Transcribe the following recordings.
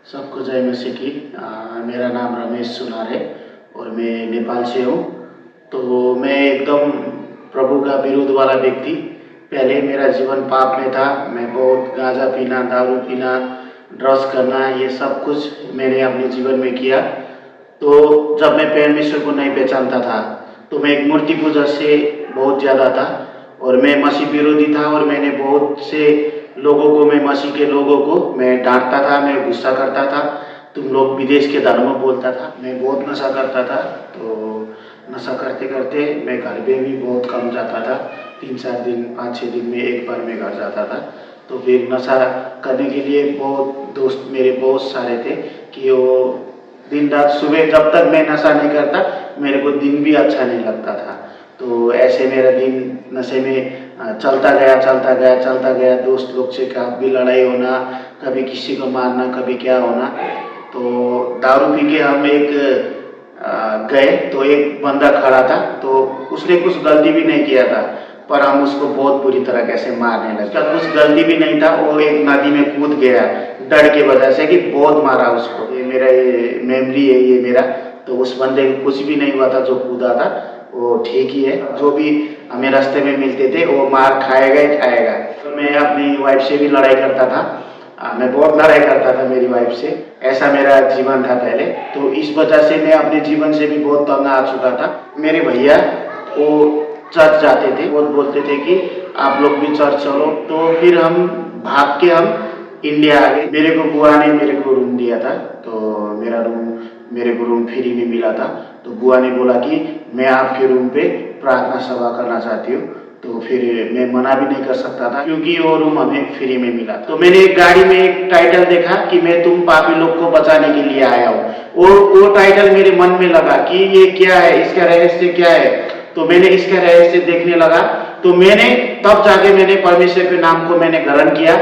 सबको जय मसीह की। मेरा नाम रमेश सुनार है और मैं नेपाल से हूँ। तो मैं एकदम प्रभु का विरोध वाला व्यक्ति। पहले मेरा जीवन पाप में था। मैं बहुत गांजा पीना, दारू पीना, ड्रग्स करना, ये सब कुछ मैंने अपने जीवन में किया। तो जब मैं परमेश्वर को नहीं पहचानता था तो मैं एक मूर्ति पूजा से बहुत ज़्यादा था और मैं मसीह विरोधी था और मैंने बहुत से लोगों को, मैं मसीह के लोगों को मैं डांटता था, मैं गुस्सा करता था। तुम लोग विदेश के धर्म बोलता था। मैं बहुत नशा करता था। तो नशा करते करते मैं घर पे भी बहुत कम जाता था। 3-4 दिन, 5-6 दिन में एक बार मैं घर जाता था। तो फिर नशा करने के लिए बहुत दोस्त मेरे बहुत सारे थे कि वो दिन रात, सुबह जब तक मैं नशा नहीं करता मेरे को दिन भी अच्छा नहीं लगता था। तो ऐसे मेरा दिन नशे में चलता गया। दोस्त लोग से कभी लड़ाई होना, कभी किसी को मारना, कभी क्या होना। तो दारू पी के हम एक गए तो एक बंदा खड़ा था, तो उसने कुछ गलती भी नहीं किया था पर हम उसको बहुत बुरी तरह कैसे मारने लगे। उसका कुछ गलती भी नहीं था, वो एक नदी में कूद गया डर के वजह से कि बहुत मारा उसको। ये मेरा ये मेमोरी है ये मेरा। तो उस बंदे को कुछ भी नहीं हुआ था जो कूदा था, वो ठीक ही है। जो भी हमें रास्ते में मिलते थे वो मार खाएगा ही खाएगा। तो मैं अपनी वाइफ से भी लड़ाई करता था। मैं बहुत लड़ाई करता था मेरी वाइफ से। ऐसा मेरा जीवन था पहले। तो इस वजह से मैं अपने जीवन से भी बहुत तंग आ चुका था। मेरे भैया वो चर्च जाते थे, बहुत बोलते थे कि आप लोग भी चर्च चलो। तो फिर हम भाग के हम इंडिया आ गए। मेरे को बुआ ने मेरे को रूम दिया था, तो मेरे को रूम फ्री में मिला था। तो बुआ ने बोला कि मैं आपके रूम पे प्रार्थना सभा करना चाहती हूँ। तो फिर मैं मना भी नहीं कर सकता था क्योंकि वो रूम हमें फ्री में मिला। तो मैंने एक गाड़ी में एक टाइटल देखा कि मैं तुम पापी लोग को बचाने के लिए आया हूँ। वो टाइटल मेरे मन में लगा कि ये क्या है, इसका रहस्य क्या है। तो मैंने इसका रहस्य देखने लगा। तो मैंने तब जाके मैंने परमेश्वर के नाम को मैंने ग्रहण किया।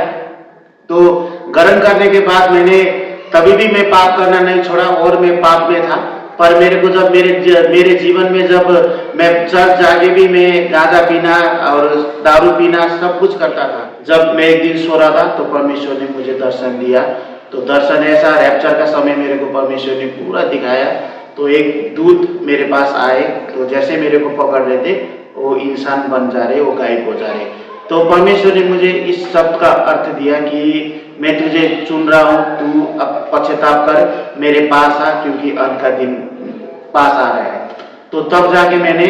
तो ग्रहण करने के बाद मैंने तभी भी मैं पाप करना नहीं छोड़ा और मैं पाप में था। पर मेरे को जब मेरे जीवन में जब मैं चर्च जाके भी मैं गांजा पीना और दारू पीना सब कुछ करता था। जब मैं एक दिन सो रहा था तो परमेश्वर ने मुझे दर्शन दिया। तो दर्शन ऐसा, रैप्चर का समय मेरे को परमेश्वर ने पूरा दिखाया। तो एक दूत मेरे पास आए, तो जैसे मेरे को पकड़ रहे थे वो इंसान बन जा रहे, वो गायब हो जा रहे। तो परमेश्वर ने मुझे इस शब्द का अर्थ दिया कि मैं तुझे चुन रहा हूँ, तू अब पश्चाताप कर मेरे पास आ क्योंकि अंत का दिन पास आ रहा है। तो तब जाके मैंने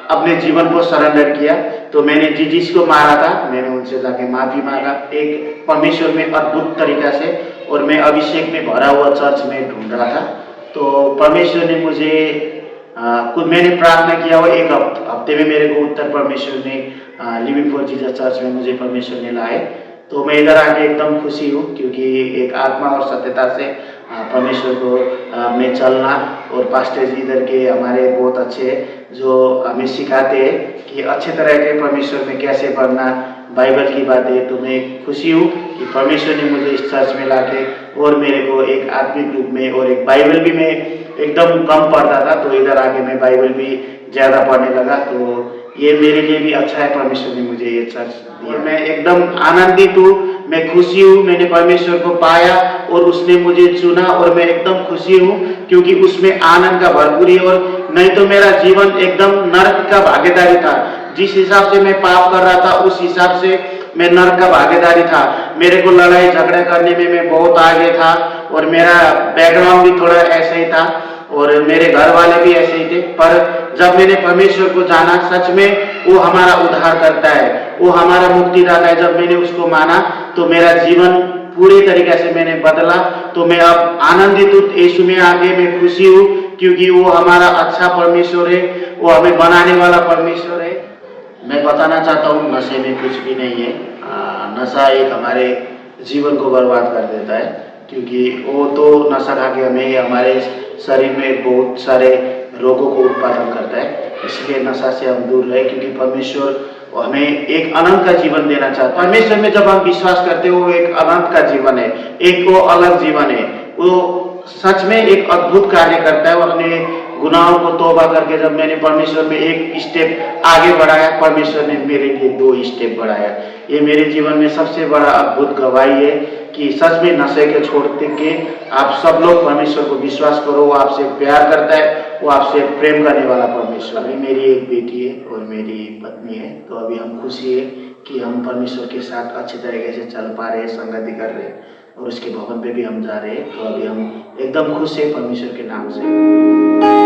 अपने जीवन को सरेंडर किया। तो मैंने जिसको मारा था मैंने उनसे जाके माफी मांगा एक परमेश्वर में अद्भुत तरीका से। और मैं अभिषेक में भरा हुआ चर्च में ढूंढ रहा था। तो परमेश्वर ने मुझे कुछ मैंने प्रार्थना किया वो एक हफ्ते में मेरे को उत्तर परमेश्वर ने लिविंग फॉर जीसस चर्च में मुझे परमेश्वर ने लाए। तो मैं इधर आके एकदम खुशी हूँ क्योंकि एक आत्मा और सत्यता से परमेश्वर को में चलना। और पास्टर जी इधर के हमारे बहुत अच्छे जो हमें सिखाते हैं कि अच्छे तरह के परमेश्वर में कैसे बढ़ना, बाइबल की बातें। तो मैं खुशी हूँ कि परमेश्वर ने मुझे इस चर्च में लाके और मेरे को एक आत्मिक रूप में और एक बाइबल भी मैं एकदम कम पढ़ता था तो इधर आके मैं बाइबल भी ज़्यादा पढ़ने लगा। तो ये मेरे लिए भी अच्छा है, परमेश्वर ने मुझे ये चर्च दिया। मैं एकदम आनंदित हूँ, मैं खुशी हूँ। मैंने परमेश्वर को पाया और उसने मुझे चुना और मैं एकदम खुशी हूँ क्योंकि उसमें आनंद का भरपूरी। और नहीं तो मेरा जीवन एकदम नरक का भागीदारी था। जिस हिसाब से मैं पाप कर रहा था उस हिसाब से मैं नरक का भागीदारी था। मेरे को लड़ाई झगड़ा करने में मैं बहुत आगे था और मेरा बैकग्राउंड भी थोड़ा ऐसा ही था और मेरे घर वाले भी ऐसे ही थे। पर जब मैंने परमेश्वर को जाना, सच में वो हमारा उद्धार करता है, वो हमारा मुक्तिदाता है। जब मैंने उसको माना तो मेरा जीवन पूरी तरीके से मैंने बदला। तो मैं अब आनंदित हूँ यीशु में आके, मैं खुशी हूँ क्योंकि वो हमारा अच्छा परमेश्वर है, वो हमें बनाने वाला परमेश्वर है। मैं बताना चाहता हूँ नशे में कुछ भी नहीं है। नशा एक हमारे जीवन को बर्बाद कर देता है क्योंकि वो तो नशा खा के हमें हमारे शरीर में बहुत सारे रोगों को उत्पादन करता है। इसलिए नशा से हम दूर रहे क्योंकि परमेश्वर हमें एक अनंत का जीवन देना चाहता है। परमेश्वर में जब हम विश्वास करते हो वो एक अनंत का जीवन है, एक वो अलग जीवन है। वो सच में एक अद्भुत कार्य करता है। और अपने गुनाहों को तौबा करके जब मैंने परमेश्वर में एक स्टेप आगे बढ़ाया, परमेश्वर ने मेरे लिए 2 स्टेप बढ़ाया। ये मेरे जीवन में सबसे बड़ा अद्भुत गवाही है कि सच में नशे के छोड़ते के आप सब लोग परमेश्वर को विश्वास करो। वो आपसे प्यार करता है, वो आपसे प्रेम करने वाला परमेश्वर है। मेरी एक बेटी है और मेरी पत्नी है। तो अभी हम खुशी है कि हम परमेश्वर के साथ अच्छी तरीके से चल पा रहे हैं, संगति कर रहे हैं और उसके भवन पे भी हम जा रहे हैं। तो अभी हम एकदम खुश है परमेश्वर के नाम से।